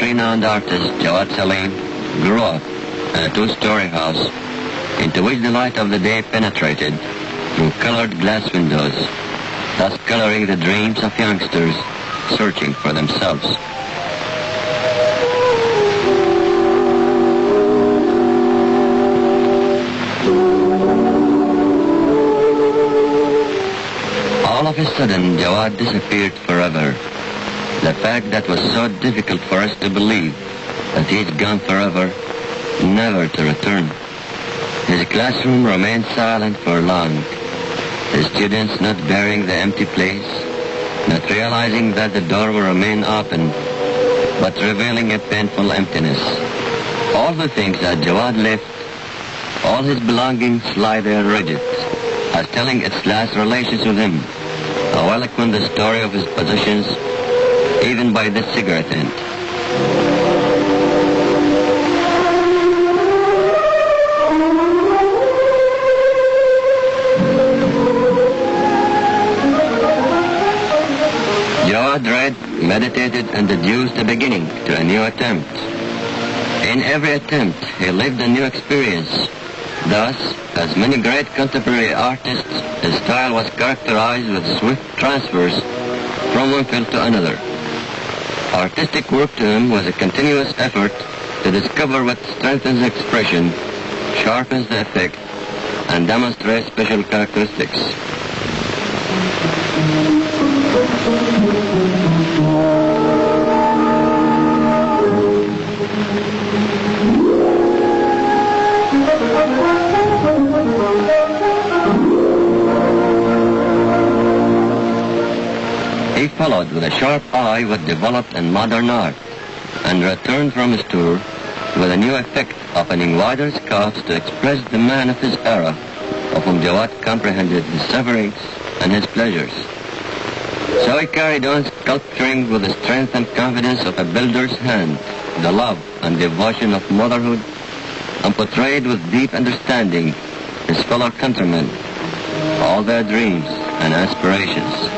renowned artist Jawad Saleem grew up in a two-story house into which the light of the day penetrated through colored glass windows, thus coloring the dreams of youngsters searching for themselves. All of a sudden, Jawad disappeared forever. The fact that was so difficult for us to believe, that he'd gone forever, never to return. His classroom remained silent for long, the students not bearing the empty place, not realizing that the door will remain open, but revealing a painful emptiness. All the things that Jawad left, all his belongings lie there rigid, as telling its last relations with him. How eloquent the story of his possessions, even by this cigarette end. Jawad read, meditated, and deduced a beginning to a new attempt. In every attempt, he lived a new experience. Thus, as many great contemporary artists, his style was characterized with swift transfers from one field to another. Artistic work to him was a continuous effort to discover what strengthens expression, sharpens the effect, and demonstrates special characteristics. He followed with a sharp eye what developed in modern art, and returned from his tour with a new effect, opening wider scopes to express the man of his era, of whom Jawad comprehended his sufferings and his pleasures. So he carried on sculpturing with the strength and confidence of a builder's hand, the love and devotion of motherhood, and portrayed with deep understanding his fellow countrymen, all their dreams and aspirations.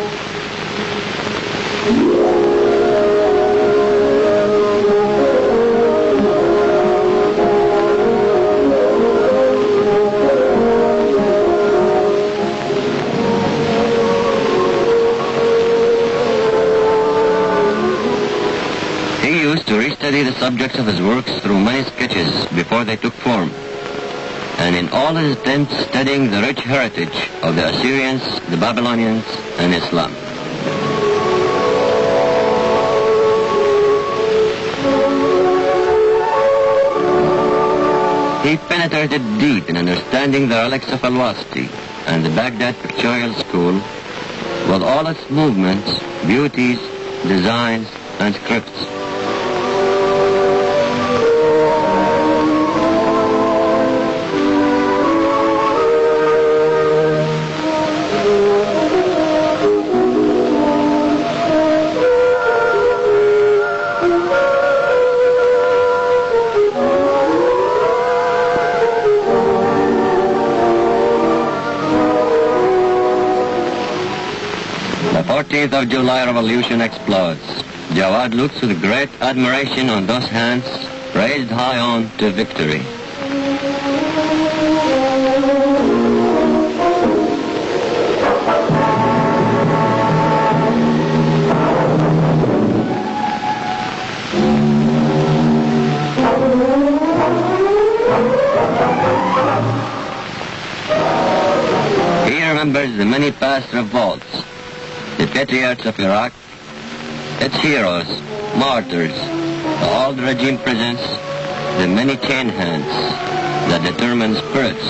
He used to restudy the subjects of his works through many sketches before they took form, and in all his attempts studying the rich heritage of the Assyrians, the Babylonians, and Islam. He penetrated deep in understanding the relics of Al-Wasti and the Baghdad pictorial school, with all its movements, beauties, designs, and scripts. The 14th of July revolution explodes. Jawad looks with great admiration on those hands raised high on to victory. He remembers the many past revolts, the patriots of Iraq, its heroes, martyrs, the old regime prisons, the many chain hands that determine spirits.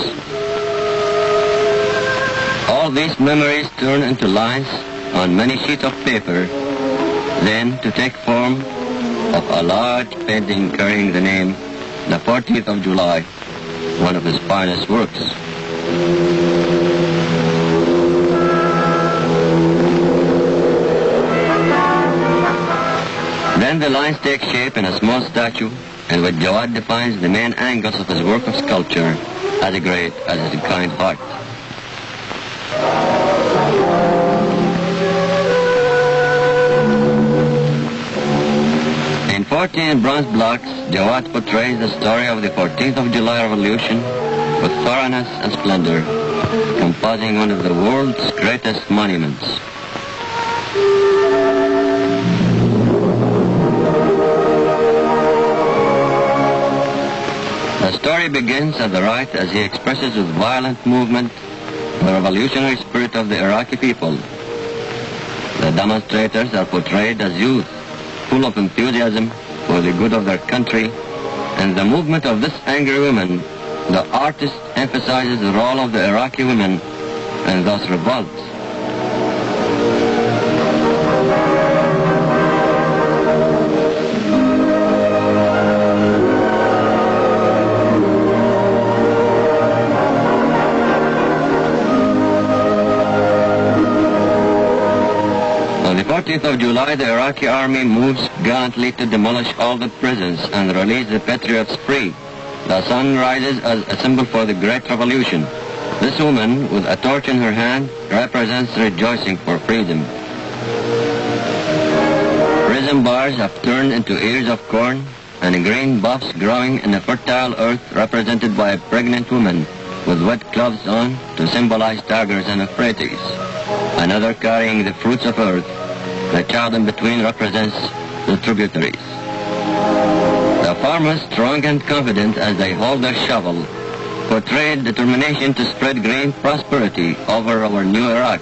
All these memories turn into lines on many sheets of paper, then to take form of a large painting carrying the name The 14th of July, one of his finest works. Then the lines take shape in a small statue, in which Jawad defines the main angles of his work of sculpture, as great as his kind heart. In 14 bronze blocks, Jawad portrays the story of the 14th of July revolution with thoroughness and splendor, composing one of the world's greatest monuments. The story begins at the right as he expresses with violent movement the revolutionary spirit of the Iraqi people. The demonstrators are portrayed as youth, full of enthusiasm for the good of their country, and the movement of this angry woman, the artist emphasizes the role of the Iraqi women and thus revolts. On the 14th of July, the Iraqi army moves gallantly to demolish all the prisons and release the patriots free. The sun rises as a symbol for the great revolution. This woman, with a torch in her hand, represents rejoicing for freedom. Prison bars have turned into ears of corn, and green buffs growing in a fertile earth represented by a pregnant woman with wet clothes on to symbolize Tigris and Euphrates. Another carrying the fruits of earth. The child in between represents the tributaries. The farmers, strong and confident as they hold their shovel, portrayed determination to spread green prosperity over our new Iraq.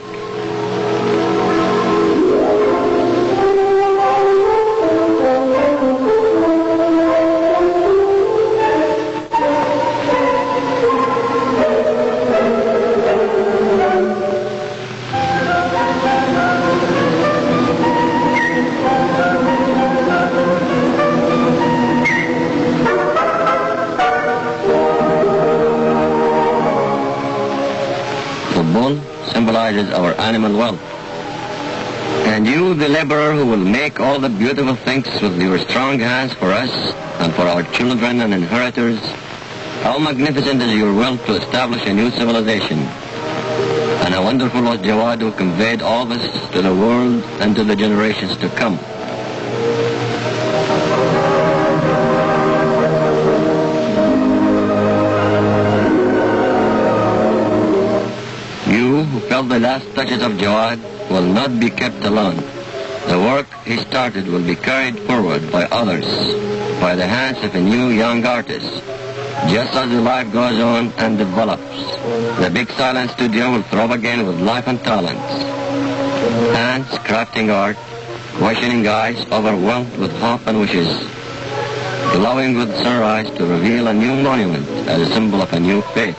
Symbolizes our animal wealth. And you, the laborer who will make all the beautiful things with your strong hands for us and for our children and inheritors, how magnificent is your will to establish a new civilization. And how wonderful was Jawad who conveyed all this to the world and to the generations to come. You who felt the last touches of Jawad will not be kept alone. The work he started will be carried forward by others, by the hands of a new young artist. Just as the life goes on and develops, the big silent studio will throb again with life and talent. Hands crafting art, questioning eyes overwhelmed with hope and wishes, glowing with sunrise to reveal a new monument as a symbol of a new faith.